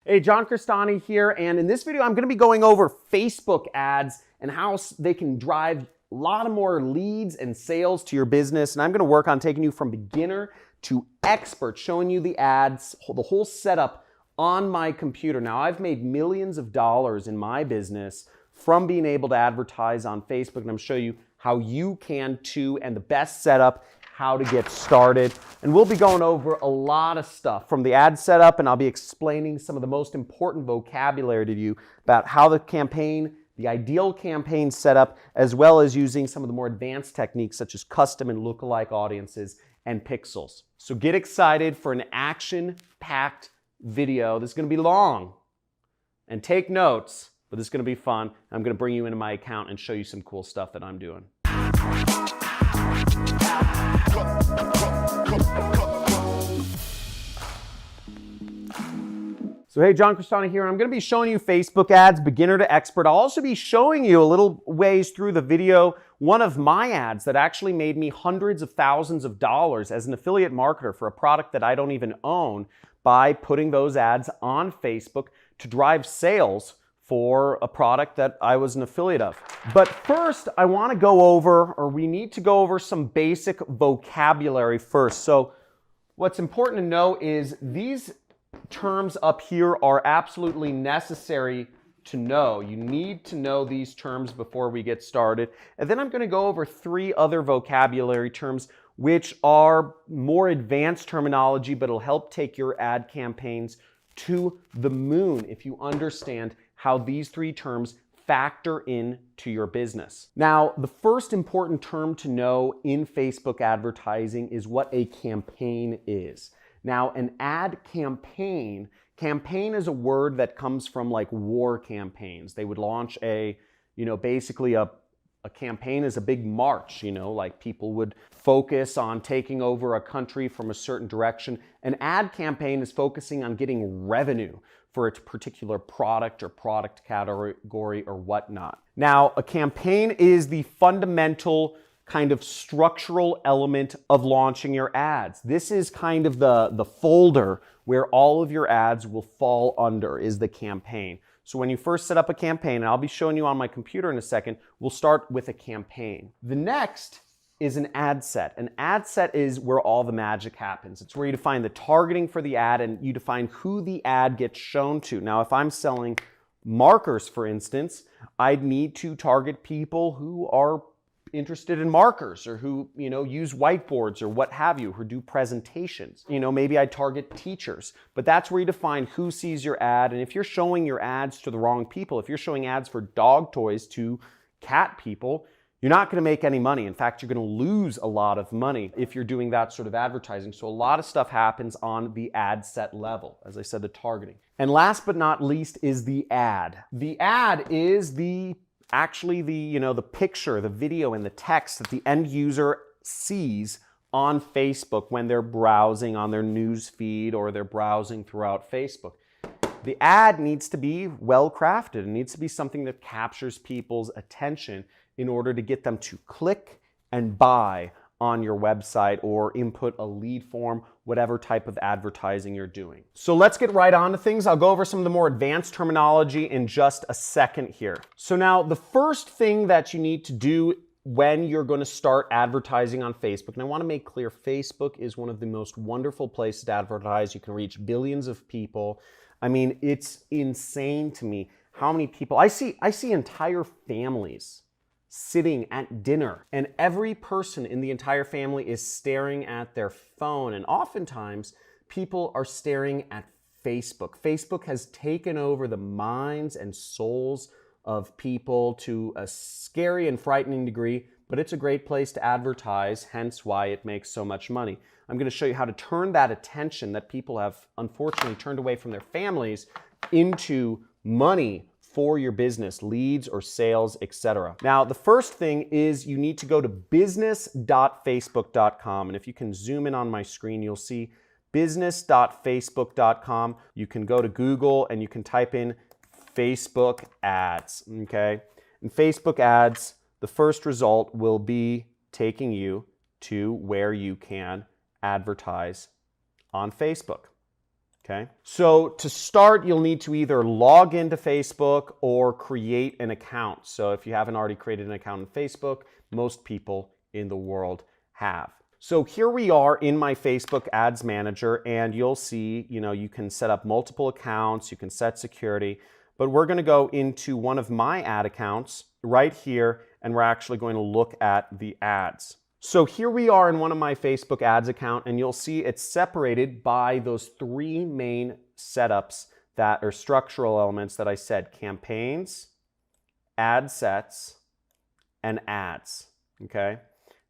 Hey, John Crestani here, and in this video I'm going to be going over Facebook ads and how they can drive a lot of more leads and sales to your business. And I'm going to work on taking you from beginner to expert, showing you the ads, the whole setup on my computer. Now, I've made millions of dollars in my business from being able to advertise on Facebook, and I'm going to show you how you can too, and the best setup, how to get started. And we'll be going over a lot of stuff from the ad setup, and I'll be explaining some of the most important vocabulary to you about how the ideal campaign setup, as well as using some of the more advanced techniques such as custom and lookalike audiences and pixels. So get excited for an action-packed video. This is going to be long, and take notes, but this is going to be fun. I'm going to bring you into my account and show you some cool stuff that I'm doing. So hey, John Crestani here. I'm going to be showing you Facebook ads, beginner to expert. I'll also be showing you a little ways through the video one of my ads that actually made me hundreds of thousands of dollars as an affiliate marketer for a product that I don't even own by putting those ads on Facebook to drive sales for a product that I was an affiliate of. But first, I want to go over, or we need to go over some basic vocabulary first. So what's important to know is these terms up here are absolutely necessary to know. You need to know these terms before we get started. And then I'm going to go over 3 other vocabulary terms which are more advanced terminology, but it'll help take your ad campaigns to the moon if you understand how these 3 terms factor into your business. Now, the first important term to know in Facebook advertising is what a campaign is. Now, an ad campaign is a word that comes from like war campaigns. They would launch basically a campaign is a big march, like people would focus on taking over a country from a certain direction. An ad campaign is focusing on getting revenue for a particular product or product category or whatnot. Now, a campaign is the fundamental kind of structural element of launching your ads. This is kind of the folder where all of your ads will fall under, is the campaign. So when you first set up a campaign, and I'll be showing you on my computer in a second, we'll start with a campaign. The next is an ad set. An ad set is where all the magic happens. It's where you define the targeting for the ad and you define who the ad gets shown to. Now, if I'm selling markers, for instance, I'd need to target people who are interested in markers, or who, use whiteboards or what have you, who do presentations. Maybe I target teachers, but that's where you define who sees your ad. And if you're showing your ads to the wrong people, if you're showing ads for dog toys to cat people, you're not going to make any money. In fact, you're going to lose a lot of money if you're doing that sort of advertising. So a lot of stuff happens on the ad set level. As I said, the targeting. And last but not least is the ad. The ad is the picture, the video, and the text that the end user sees on Facebook when they're browsing on their news feed or they're browsing throughout Facebook. The ad needs to be well crafted. It needs to be something that captures people's attention in order to get them to click and buy on your website or input a lead form, whatever type of advertising you're doing. So let's get right on to things. I'll go over some of the more advanced terminology in just a second here. So now the first thing that you need to do when you're going to start advertising on Facebook, and I want to make clear, Facebook is one of the most wonderful places to advertise. You can reach billions of people. I mean, it's insane to me how many people, I see entire families sitting at dinner, and every person in the entire family is staring at their phone, and oftentimes people are staring at Facebook. Facebook has taken over the minds and souls of people to a scary and frightening degree, but it's a great place to advertise, hence why it makes so much money. I'm going to show you how to turn that attention that people have unfortunately turned away from their families into money for your business, leads or sales, etc. Now, the first thing is you need to go to business.facebook.com. And if you can zoom in on my screen, you'll see business.facebook.com. You can go to Google and you can type in Facebook ads, okay? In Facebook ads, the first result will be taking you to where you can advertise on Facebook. Okay, so to start, you'll need to either log into Facebook or create an account. So if you haven't already created an account on Facebook, most people in the world have. So here we are in my Facebook Ads Manager, and you'll see, you can set up multiple accounts, you can set security, but we're going to go into one of my ad accounts right here, and we're actually going to look at the ads. So here we are in one of my Facebook ads account, and you'll see it's separated by those three main setups that are structural elements that I said: campaigns, ad sets, and ads. Okay,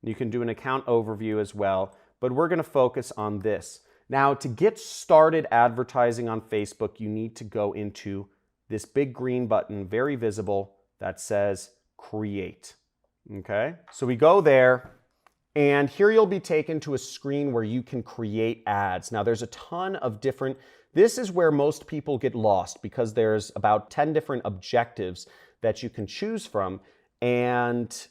you can do an account overview as well, but we're going to focus on this. Now, to get started advertising on Facebook, you need to go into this big green button, very visible, that says Create. Okay, so we go there. And here you'll be taken to a screen where you can create ads. Now there's a ton of different, this is where most people get lost because there's about 10 different objectives that you can choose from. And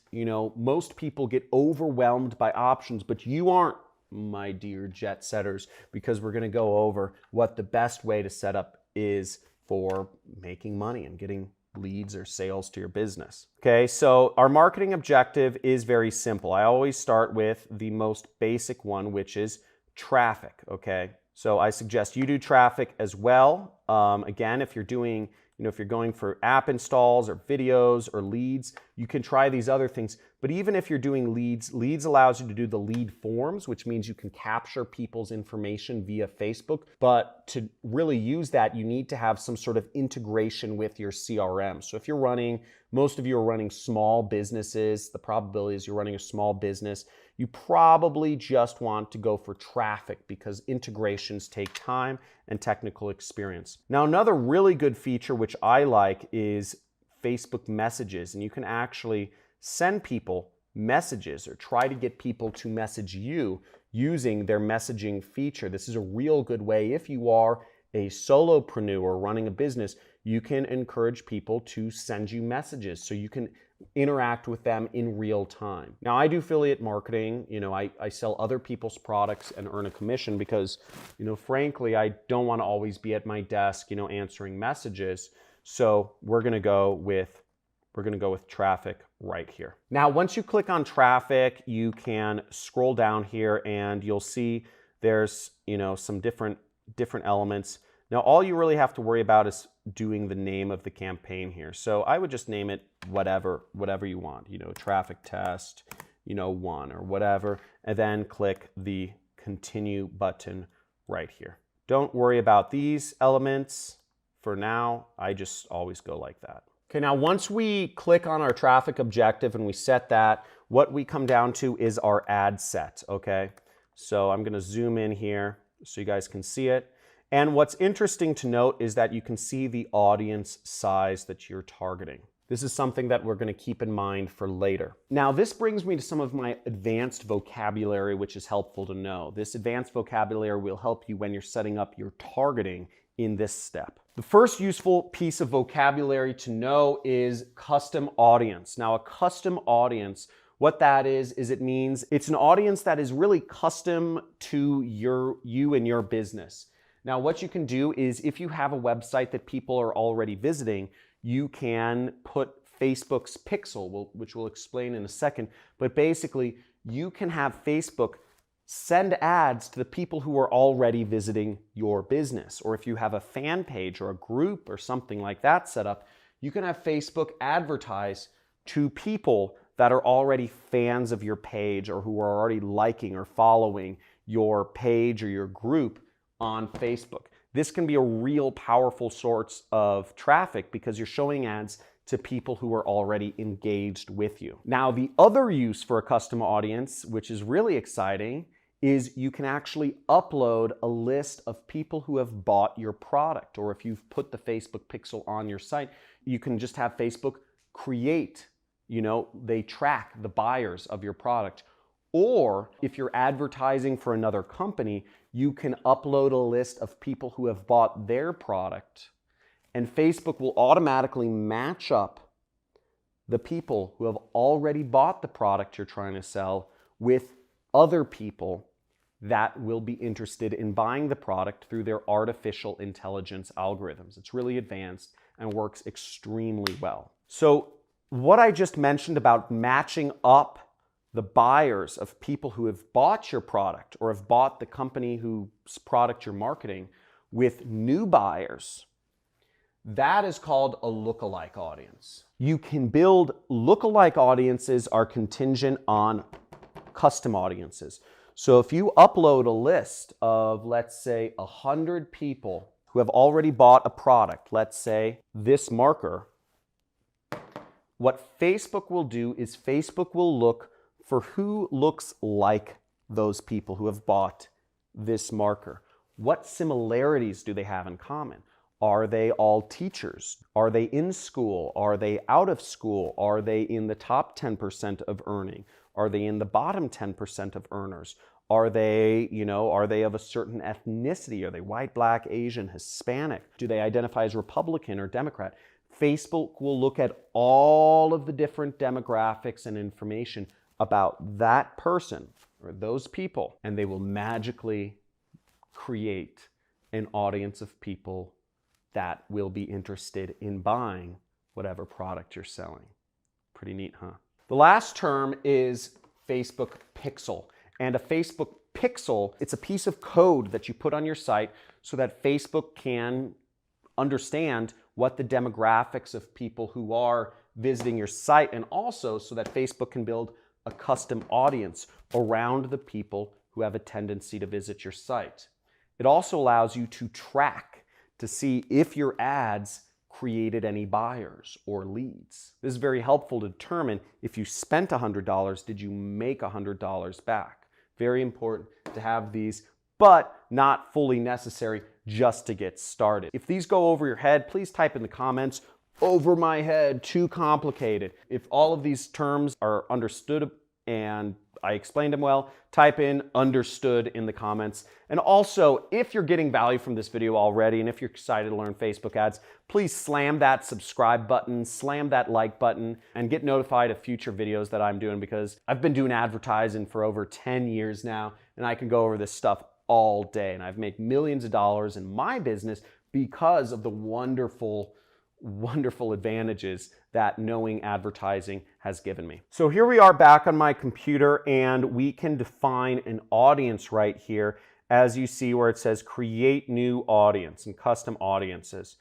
most people get overwhelmed by options, but you aren't, my dear jet setters, because we're gonna go over what the best way to set up is for making money and getting leads or sales to your business. Okay, so our marketing objective is very simple. I always start with the most basic one, which is traffic. Okay, so I suggest you do traffic as well. Again, if you're doing, if you're going for app installs or videos or leads, you can try these other things. But even if you're doing leads allows you to do the lead forms, which means you can capture people's information via Facebook. But to really use that, you need to have some sort of integration with your CRM. So if you're running, most of you are running small businesses, the probability is you're running a small business, you probably just want to go for traffic because integrations take time and technical experience. Now, another really good feature which I like is Facebook messages, and you can actually send people messages or try to get people to message you using their messaging feature. This is a real good way. If you are a solopreneur running a business, you can encourage people to send you messages so you can interact with them in real time. Now, I do affiliate marketing. I sell other people's products and earn a commission because, frankly, I don't want to always be at my desk, answering messages. So we're going to go with traffic right here. Now, once you click on traffic, you can scroll down here and you'll see there's, some different elements. Now, all you really have to worry about is doing the name of the campaign here. So I would just name it whatever you want, traffic test, 1 or whatever, and then click the continue button right here. Don't worry about these elements. For now, I just always go like that. Okay, now once we click on our traffic objective and we set that, what we come down to is our ad set, okay? So I'm gonna zoom in here so you guys can see it. And what's interesting to note is that you can see the audience size that you're targeting. This is something that we're going to keep in mind for later. Now, this brings me to some of my advanced vocabulary, which is helpful to know. This advanced vocabulary will help you when you're setting up your targeting in this step. The first useful piece of vocabulary to know is custom audience. Now, a custom audience, what that is it means it's an audience that is really custom to you and your business. Now, what you can do is if you have a website that people are already visiting, you can put Facebook's pixel, which we'll explain in a second, but basically you can have Facebook send ads to the people who are already visiting your business. Or if you have a fan page or a group or something like that set up, you can have Facebook advertise to people that are already fans of your page or who are already liking or following your page or your group on Facebook. This can be a real powerful source of traffic because you're showing ads to people who are already engaged with you. Now, the other use for a custom audience, which is really exciting, is you can actually upload a list of people who have bought your product. Or if you've put the Facebook pixel on your site, you can just have Facebook create, they track the buyers of your product. Or if you're advertising for another company, you can upload a list of people who have bought their product, and Facebook will automatically match up the people who have already bought the product you're trying to sell with other people that will be interested in buying the product through their artificial intelligence algorithms. It's really advanced and works extremely well. So what I just mentioned about matching up the buyers of people who have bought your product or have bought the company whose product you're marketing with new buyers, that is called a lookalike audience. You can build lookalike audiences are contingent on custom audiences. So if you upload a list of, let's say, 100 people who have already bought a product, let's say this marker, what Facebook will do is Facebook will look for who looks like those people who have bought this marker. What similarities do they have in common? Are they all teachers? Are they in school? Are they out of school? Are they in the top 10% of earning? Are they in the bottom 10% of earners? Are they, are they of a certain ethnicity? Are they white, black, Asian, Hispanic? Do they identify as Republican or Democrat? Facebook will look at all of the different demographics and information about that person or those people, and they will magically create an audience of people that will be interested in buying whatever product you're selling. Pretty neat, huh? The last term is Facebook Pixel. And a Facebook Pixel, it's a piece of code that you put on your site so that Facebook can understand what the demographics of people who are visiting your site, and also so that Facebook can build a custom audience around the people who have a tendency to visit your site. It also allows you to track to see if your ads created any buyers or leads. This is very helpful to determine if you spent $100, did you make $100 back? Very important to have these, but not fully necessary just to get started. If these go over your head, please type in the comments, over my head, too complicated. If all of these terms are understood and I explained them well, type in understood in the comments. And also, if you're getting value from this video already, and if you're excited to learn Facebook ads, please slam that subscribe button, slam that like button, and get notified of future videos that I'm doing, because I've been doing advertising for over 10 years now, and I can go over this stuff all day. And I've made millions of dollars in my business because of the wonderful advantages that knowing advertising has given me. So here we are back on my computer, and we can define an audience right here, as you see where it says create new audience and custom audiences.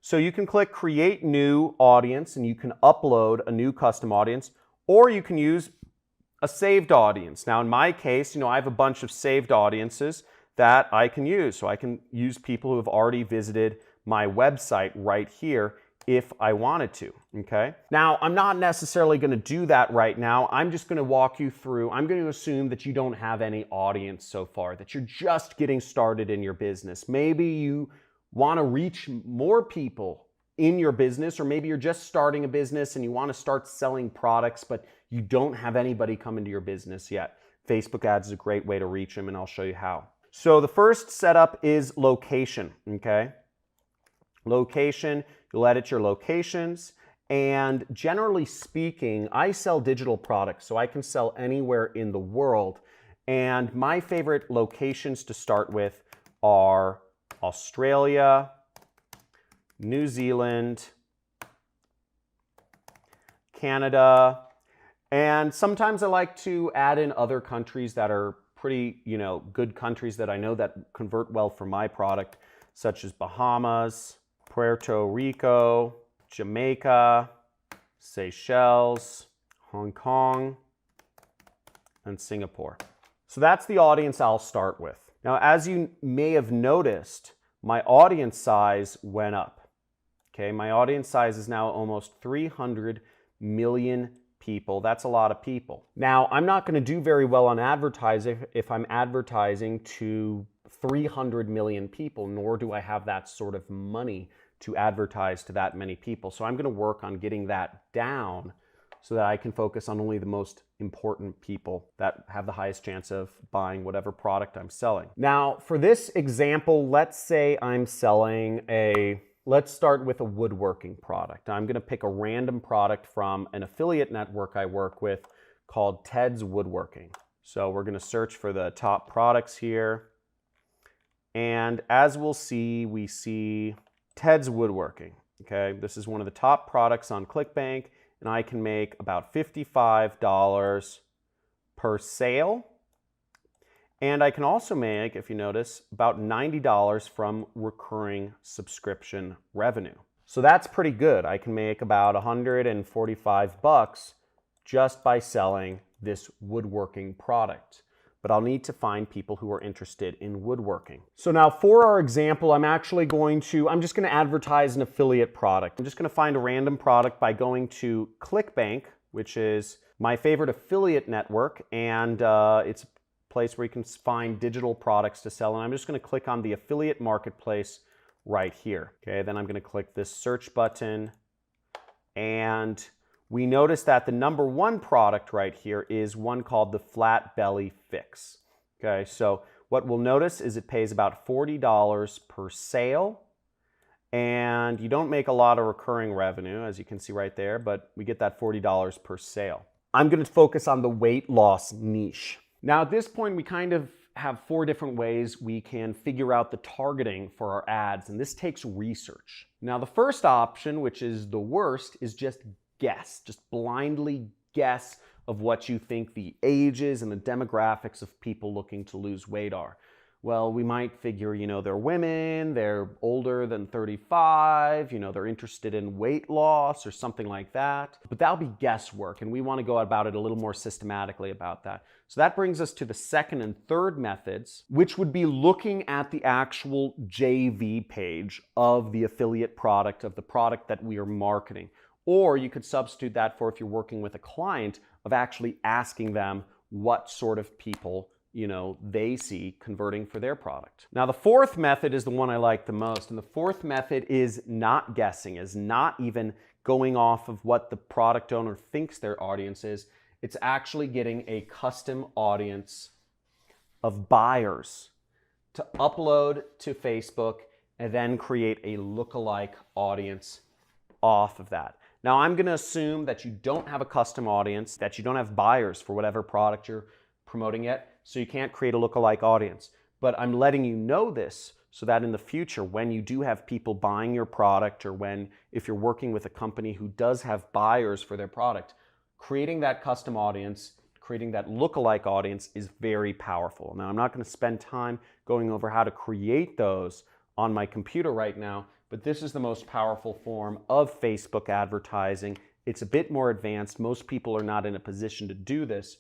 So you can click create new audience and you can upload a new custom audience, or you can use a saved audience. Now in my case, I have a bunch of saved audiences that I can use. So I can use people who have already visited my website right here if I wanted to, okay? Now, I'm not necessarily gonna do that right now. I'm just gonna walk you through. I'm gonna assume that you don't have any audience so far, that you're just getting started in your business. Maybe you wanna reach more people in your business, or maybe you're just starting a business and you wanna start selling products, but you don't have anybody come into your business yet. Facebook ads is a great way to reach them, and I'll show you how. So the first setup is location, okay? Location, you'll edit your locations, and generally speaking, I sell digital products, so I can sell anywhere in the world, and my favorite locations to start with are Australia, New Zealand, Canada, and sometimes I like to add in other countries that are pretty, good countries that I know that convert well for my product, such as Bahamas, Puerto Rico, Jamaica, Seychelles, Hong Kong, and Singapore. So that's the audience I'll start with. Now, as you may have noticed, my audience size went up. Okay, my audience size is now almost 300 million people. That's a lot of people. Now, I'm not going to do very well on advertising if I'm advertising to 300 million people, nor do I have that sort of money to advertise to that many people. So I'm going to work on getting that down so that I can focus on only the most important people that have the highest chance of buying whatever product I'm selling. Now, for this example, let's say I'm selling let's start with a woodworking product. I'm going to pick a random product from an affiliate network I work with called Ted's Woodworking. So we're going to search for the top products here. And as we'll see, we see Ted's Woodworking. Okay, this is one of the top products on ClickBank, and I can make about $55 per sale. And I can also make, if you notice, about $90 from recurring subscription revenue. So that's pretty good. I can make about 145 bucks just by selling this woodworking product. But I'll need to find people who are interested in woodworking. So now for our example, I'm just going to advertise an affiliate product. I'm just going to find a random product by going to ClickBank, which is my favorite affiliate network, and it's a place where you can find digital products to sell. And I'm just going to click on the affiliate marketplace right here. Okay, then I'm going to click this search button, and we notice that the number one product right here is one called the Flat Belly Fix. Okay, so what we'll notice is it pays about $40 per sale, and you don't make a lot of recurring revenue, as you can see right there, but we get that $40 per sale. I'm going to focus on the weight loss niche. Now at this point, we kind of have 4 different ways we can figure out the targeting for our ads, and this takes research. Now the first option, which is the worst, is just blindly guess of what you think the ages and the demographics of people looking to lose weight are. Well, we might figure, they're women, they're older than 35, they're interested in weight loss or something like that. But that'll be guesswork, and we want to go about it a little more systematically about that. So that brings us to the second and third methods, which would be looking at the actual JV page of the affiliate product, of the product that we are marketing. Or you could substitute that for, if you're working with a client, of actually asking them what sort of people they see converting for their product. Now the fourth method is the one I like the most, and the fourth method is not guessing, is not even going off of what the product owner thinks their audience is. It's actually getting a custom audience of buyers to upload to Facebook and then create a lookalike audience off of that. Now I'm going to assume that you don't have a custom audience, that you don't have buyers for whatever product you're promoting yet, so you can't create a lookalike audience. But I'm letting you know this so that in the future, when you do have people buying your product, or if you're working with a company who does have buyers for their product, creating that custom audience, creating that lookalike audience is very powerful. Now I'm not going to spend time going over how to create those on my computer right now, but this is the most powerful form of Facebook advertising. It's a bit more advanced. Most people are not in a position to do this,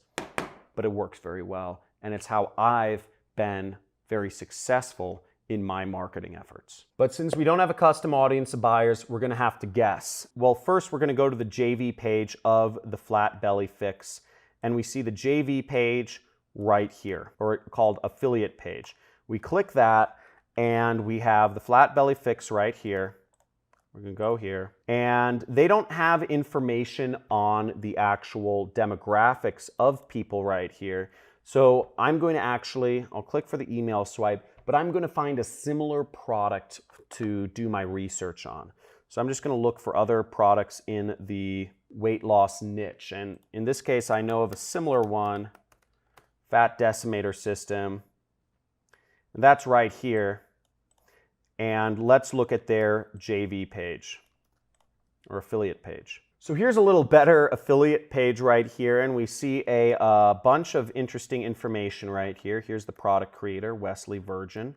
but it works very well. And it's how I've been very successful in my marketing efforts. But since we don't have a custom audience of buyers, we're going to have to guess. Well, first we're going to go to the JV page of the Flat Belly Fix, and we see the JV page right here, or called affiliate page. We click that, and we have the Flat Belly Fix right here. We're going to go here, and they don't have information on the actual demographics of people right here. So I'm going to I'll click for the email swipe, but I'm going to find a similar product to do my research on. So I'm just going to look for other products in the weight loss niche. And in this case, I know of a similar one, Fat Decimator System. And that's right here. And let's look at their JV page or affiliate page. So here's a little better affiliate page right here, and we see a bunch of interesting information right here. Here's the product creator, Wesley Virgin.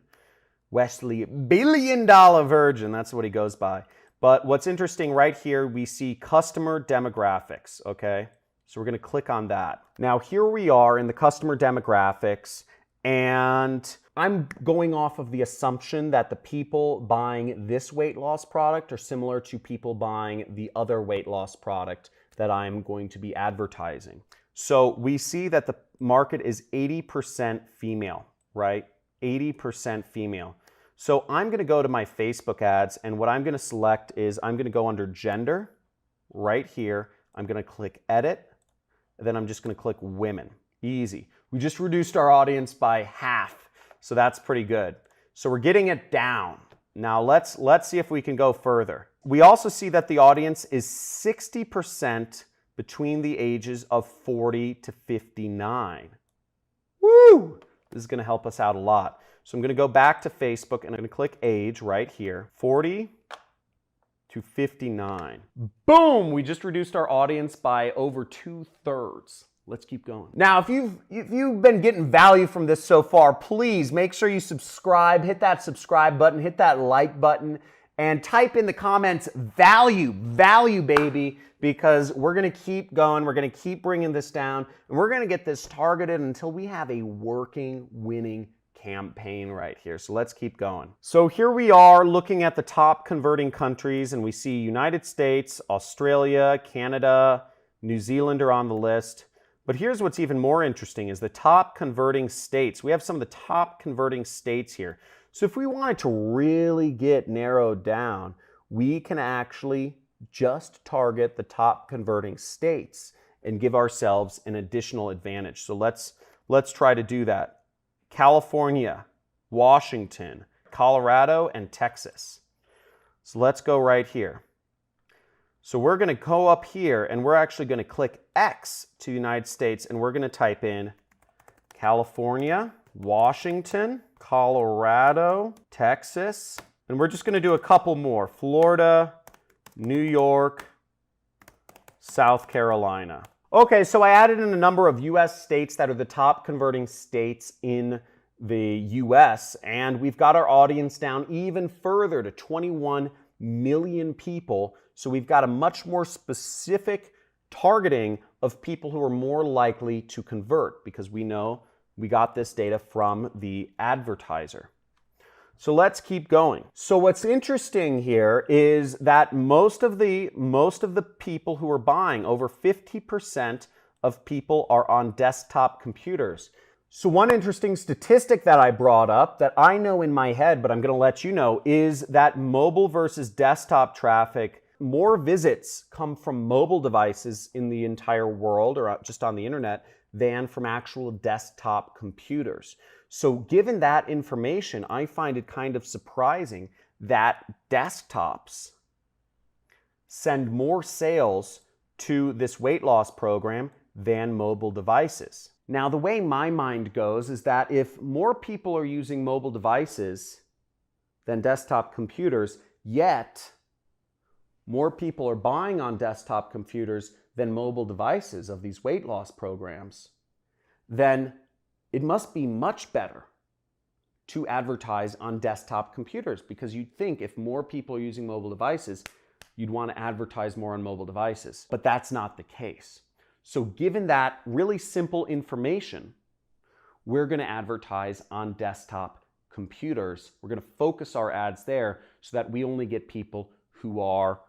Wesley $1 billion Virgin, that's what he goes by. But what's interesting right here, we see customer demographics, okay? So we're gonna click on that. Now here we are in the customer demographics, and I'm going off of the assumption that the people buying this weight loss product are similar to people buying the other weight loss product that I'm going to be advertising. So we see that the market is 80% female, right? 80% female. So I'm going to go to my Facebook ads, and what I'm going to select is I'm going to go under gender right here. I'm going to click edit, and then I'm just going to click women. Easy. We just reduced our audience by half. So that's pretty good. So we're getting it down. Now let's see if we can go further. We also see that the audience is 60% between the ages of 40 to 59. Woo! This is going to help us out a lot. So I'm going to go back to Facebook and I'm going to click age right here, 40 to 59. Boom! We just reduced our audience by over 2/3. Let's keep going. Now, if you've been getting value from this so far, please make sure you subscribe, hit that subscribe button, hit that like button, and type in the comments value, baby, because we're going to keep going. We're going to keep bringing this down, and we're going to get this targeted until we have a working, winning campaign right here. So let's keep going. So here we are looking at the top converting countries, and we see United States, Australia, Canada, New Zealand are on the list. But here's what's even more interesting is the top converting states. We have some of the top converting states here. So if we wanted to really get narrowed down, we can actually just target the top converting states and give ourselves an additional advantage. So let's try to do that. California, Washington, Colorado, and Texas. So let's go right here. So we're going to go up here and we're actually going to click X to United States and we're going to type in California, Washington, Colorado, Texas, and we're just going to do a couple more. Florida, New York, South Carolina. Okay, so I added in a number of US states that are the top converting states in the US, and we've got our audience down even further to 21 million people. So we've got a much more specific targeting of people who are more likely to convert because we know we got this data from the advertiser. So let's keep going. So what's interesting here is that most of the people who are buying, over 50% of people are on desktop computers. So one interesting statistic that I brought up that I know in my head, but I'm going to let you know, is that mobile versus desktop traffic, more visits come from mobile devices in the entire world or just on the internet than from actual desktop computers. So given that information, I find it kind of surprising that desktops send more sales to this weight loss program than mobile devices. Now, the way my mind goes is that if more people are using mobile devices than desktop computers, yet more people are buying on desktop computers than mobile devices of these weight loss programs, then it must be much better to advertise on desktop computers, because you'd think if more people are using mobile devices, you'd want to advertise more on mobile devices. But that's not the case. So given that really simple information, we're going to advertise on desktop computers. We're going to focus our ads there so that we only get people who are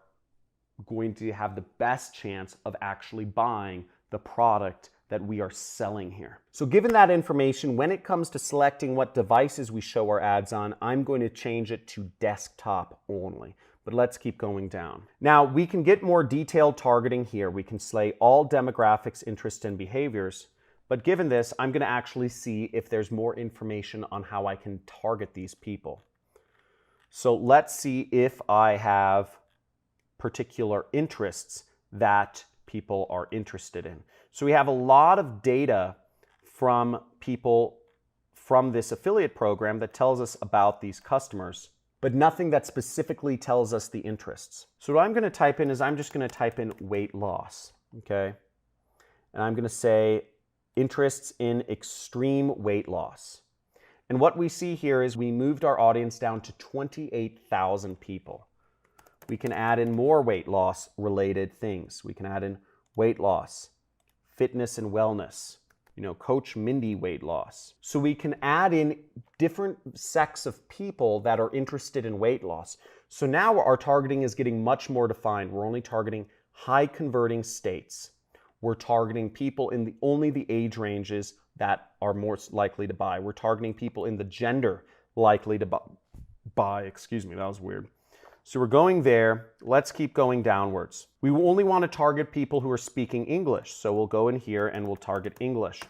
going to have the best chance of actually buying the product that we are selling here. So given that information, when it comes to selecting what devices we show our ads on, I'm going to change it to desktop only. But let's keep going down. Now, we can get more detailed targeting here. We can select all demographics, interests, and behaviors. But given this, I'm going to actually see if there's more information on how I can target these people. So let's see if I have particular interests that people are interested in. So we have a lot of data from people from this affiliate program that tells us about these customers, but nothing that specifically tells us the interests. So what I'm going to type in is I'm just going to type in weight loss, okay? And I'm going to say interests in extreme weight loss. And what we see here is we moved our audience down to 28,000 people. We can add in more weight loss related things. We can add in weight loss, fitness and wellness, Coach Mindy weight loss. So we can add in different sects of people that are interested in weight loss. So now our targeting is getting much more defined. We're only targeting high converting states. We're targeting people in only the age ranges that are most likely to buy. We're targeting people in the gender likely to buy. Excuse me, that was weird. So we're going there. Let's keep going downwards. We only want to target people who are speaking English. So we'll go in here and we'll target English.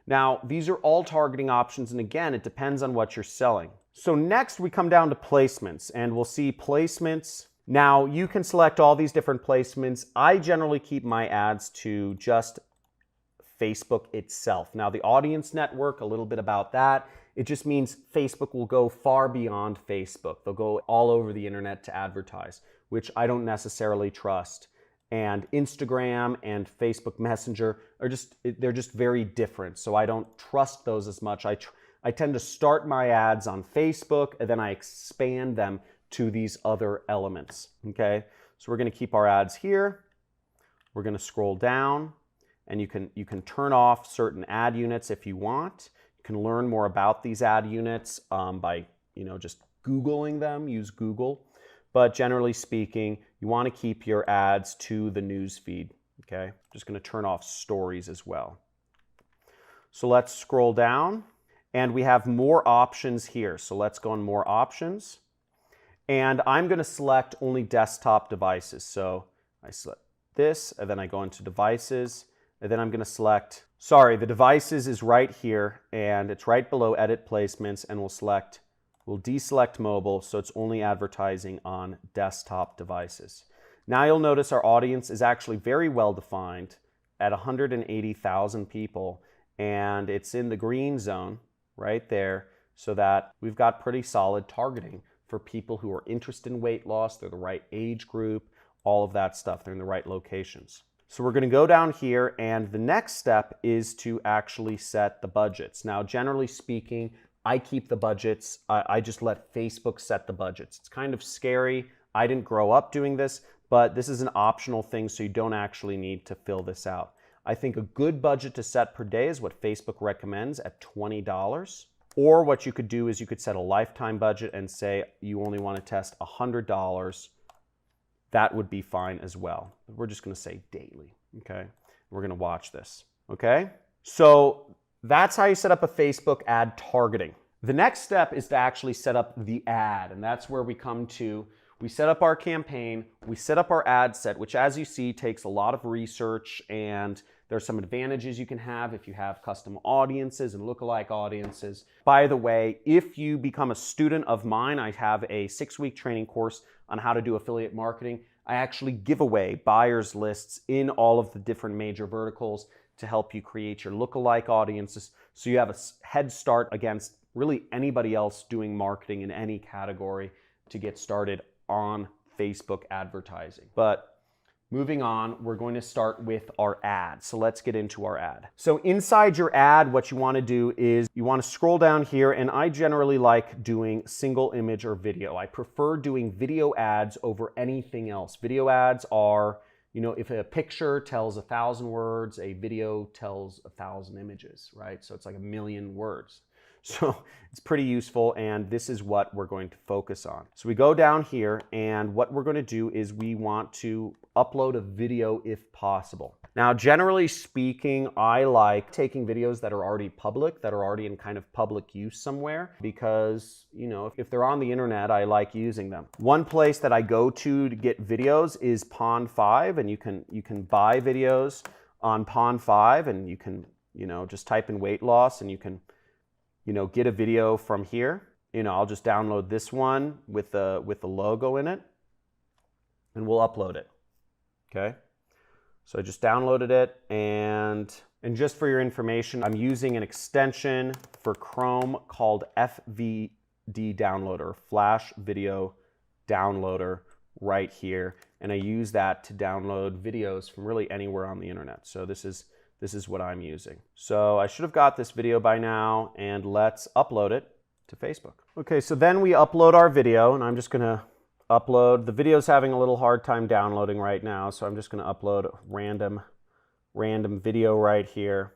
Now, these are all targeting options. And again, it depends on what you're selling. So next we come down to placements and we'll see placements. Now you can select all these different placements. I generally keep my ads to just Facebook itself. Now, the audience network, a little bit about that. It just means Facebook will go far beyond Facebook. They'll go all over the internet to advertise, which I don't necessarily trust. And Instagram and Facebook Messenger are they're just very different. So I don't trust those as much. I tend to start my ads on Facebook and then I expand them to these other elements, okay? So we're gonna keep our ads here. We're gonna scroll down and you can turn off certain ad units if you want. You can learn more about these ad units by just Googling them, use Google. But generally speaking, you want to keep your ads to the news feed, okay? I'm just going to turn off stories as well. So let's scroll down and we have more options here. So let's go on more options. And I'm going to select only desktop devices. So I select this and then I go into devices and then I'm going to select, the devices is right here and it's right below edit placements and we'll deselect mobile, so it's only advertising on desktop devices. Now you'll notice our audience is actually very well defined at 180,000 people, and it's in the green zone right there, so that we've got pretty solid targeting for people who are interested in weight loss. They're the right age group, all of that stuff. They're in the right locations. So we're going to go down here, and the next step is to actually set the budgets. Now, generally speaking, I keep the budgets. I just let Facebook set the budgets. It's kind of scary. I didn't grow up doing this, but this is an optional thing, so you don't actually need to fill this out. I think a good budget to set per day is what Facebook recommends at $20. Or what you could do is you could set a lifetime budget and say you only want to test $100. That would be fine as well. We're just going to say daily, okay? We're going to watch this, okay? So that's how you set up a Facebook ad targeting. The next step is to actually set up the ad, and that's where we come to, we set up our campaign, we set up our ad set, which as you see takes a lot of research, and there's some advantages you can have if you have custom audiences and lookalike audiences. By the way, if you become a student of mine, I have a 6-week training course on how to do affiliate marketing. I actually give away buyers lists in all of the different major verticals to help you create your lookalike audiences, so you have a head start against really anybody else doing marketing in any category to get started on Facebook advertising. But moving on, we're going to start with our ad. So let's get into our ad. So inside your ad, what you want to do is you want to scroll down here, and I generally like doing single image or video. I prefer doing video ads over anything else. Video ads are, if a picture tells 1,000 words, a video tells 1,000 images, right? So it's like 1,000,000 words. So it's pretty useful, and this is what we're going to focus on. So we go down here, and what we're going to do is we want to upload a video if possible. Now, generally speaking, I like taking videos that are already public, that are already in kind of public use somewhere, because, if they're on the internet, I like using them. One place that I go to get videos is Pond 5, and you can buy videos on Pond 5, and you can, just type in weight loss, and you can get a video from here. I'll just download this one with the logo in it, and we'll upload it, okay? So I just downloaded it, and just for your information, I'm using an extension for Chrome called FVD Downloader, Flash Video Downloader, right here, and I use that to download videos from really anywhere on the internet. So this is what I'm using. So I should have got this video by now, and let's upload it to Facebook. Okay, so then we upload our video, and I'm just gonna upload. The video's having a little hard time downloading right now, so I'm just gonna upload a random video right here.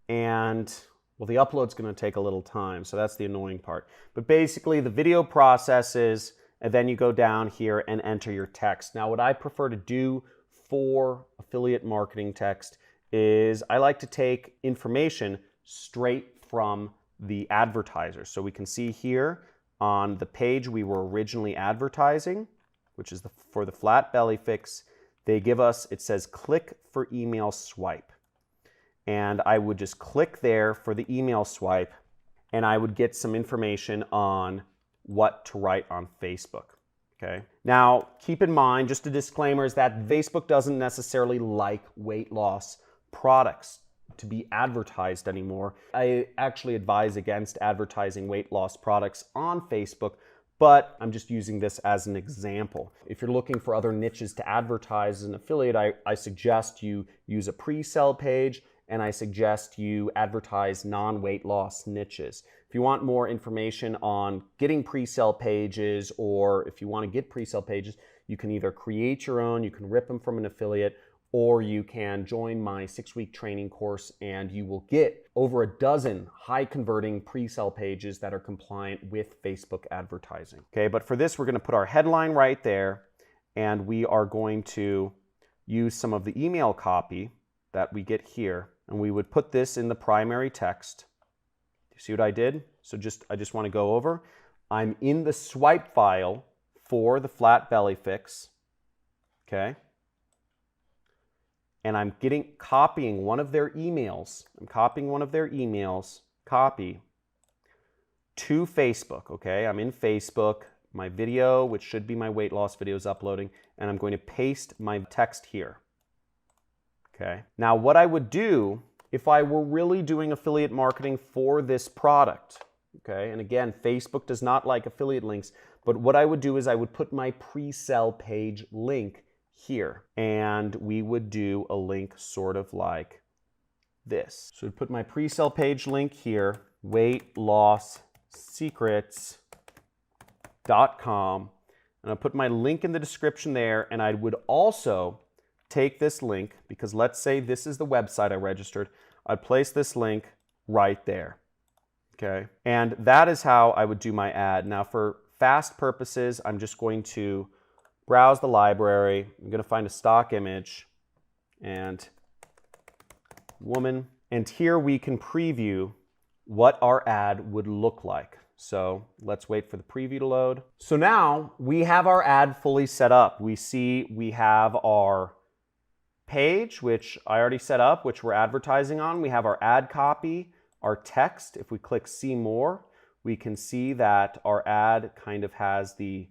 And, well, the upload's gonna take a little time, so that's the annoying part. But basically, the video processes, and then you go down here and enter your text. Now, what I prefer to do for affiliate marketing text is I like to take information straight from the advertiser. So we can see here on the page we were originally advertising, which is for the flat belly fix, they give us, it says click for email swipe. And I would just click there for the email swipe, and I would get some information on what to write on Facebook. Okay. Now, keep in mind, just a disclaimer, is that Facebook doesn't necessarily like weight loss products. to be advertised anymore. I actually advise against advertising weight loss products on Facebook, but I'm just using this as an example. If you're looking for other niches to advertise as an affiliate, I suggest you use a pre-sell page, and I suggest you advertise non-weight loss niches. If you want more information on getting pre-sell pages, or if you want to get pre-sell pages, you can either create your own, you can rip them from an affiliate, or you can join my 6-week training course and you will get over a dozen high converting pre-sell pages that are compliant with Facebook advertising. Okay, but for this, we're going to put our headline right there, and we are going to use some of the email copy that we get here, and we would put this in the primary text. You see what I did? So I just want to go over. I'm in the swipe file for the flat belly fix. Okay. And I'm copying one of their emails. I'm copying one of their emails, copy, to Facebook, okay? I'm in Facebook, my video, which should be my weight loss video, is uploading, and I'm going to paste my text here, okay? Now, what I would do if I were really doing affiliate marketing for this product, okay? And again, Facebook does not like affiliate links, but what I would do is I would put my pre-sell page link here, and we would do a link sort of like this. So I'd put my pre-sell page link here, weightlossecrets.com, and I'll put my link in the description there, and I would also take this link, because let's say this is the website I registered, I'd place this link right there, okay? And that is how I would do my ad. Now for fast purposes, I'm just going to browse the library. I'm going to find a stock image and woman. And here we can preview what our ad would look like. So let's wait for the preview to load. So now we have our ad fully set up. We see we have our page, which I already set up, which we're advertising on. We have our ad copy, our text. If we click see more, we can see that our ad kind of has the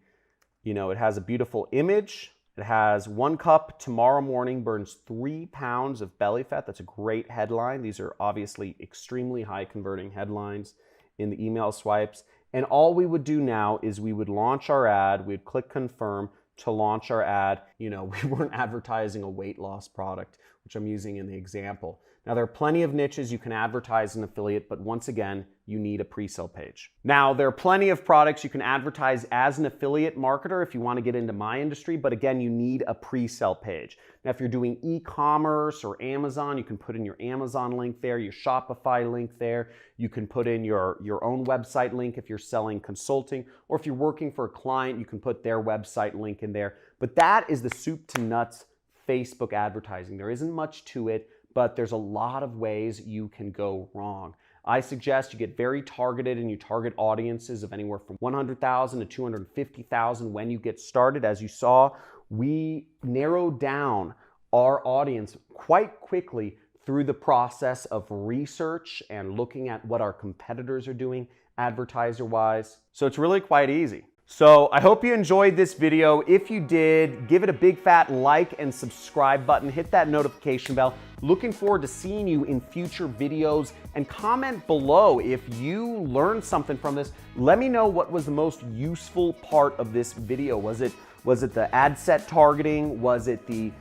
it has a beautiful image. It has 1 cup tomorrow morning burns 3 pounds of belly fat. That's a great headline. These are obviously extremely high converting headlines in the email swipes. And all we would do now is we would launch our ad. We'd click confirm to launch our ad. We weren't advertising a weight loss product, which I'm using in the example. Now, there are plenty of niches you can advertise an affiliate, but once again, you need a pre-sell page. Now, there are plenty of products you can advertise as an affiliate marketer if you want to get into my industry, but again, you need a pre-sell page. Now, if you're doing e-commerce or Amazon, you can put in your Amazon link there, your Shopify link there. You can put in your own website link if you're selling consulting, or if you're working for a client, you can put their website link in there. But that is the soup to nuts Facebook advertising. There isn't much to it, but there's a lot of ways you can go wrong. I suggest you get very targeted and you target audiences of anywhere from 100,000 to 250,000 when you get started. As you saw, we narrowed down our audience quite quickly through the process of research and looking at what our competitors are doing advertiser-wise. So it's really quite easy. So I hope you enjoyed this video. If you did, give it a big fat like and subscribe button. Hit that notification bell. Looking forward to seeing you in future videos, and comment below if you learned something from this. Let me know what was the most useful part of this video. Was it the ad set targeting? Was it the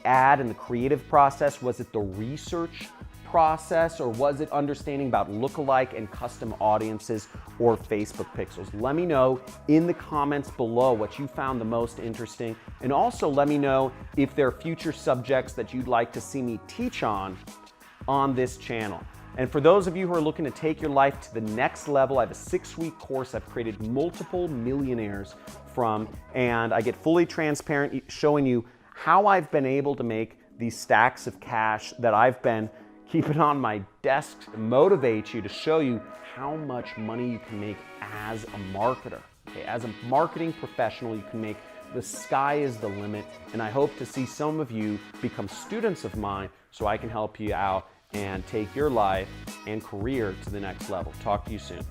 ad and the creative process? Was it the research process, or was it understanding about lookalike and custom audiences or Facebook pixels? Let me know in the comments below what you found the most interesting, and also let me know if there are future subjects that you'd like to see me teach on this channel. And for those of you who are looking to take your life to the next level, I have a 6-week course I've created multiple millionaires from, and I get fully transparent showing you how I've been able to make these stacks of cash that I've been keeping on my desk to motivate you, to show you how much money you can make as a marketer. Okay, as a marketing professional, you can make, the sky is the limit, and I hope to see some of you become students of mine so I can help you out and take your life and career to the next level. Talk to you soon.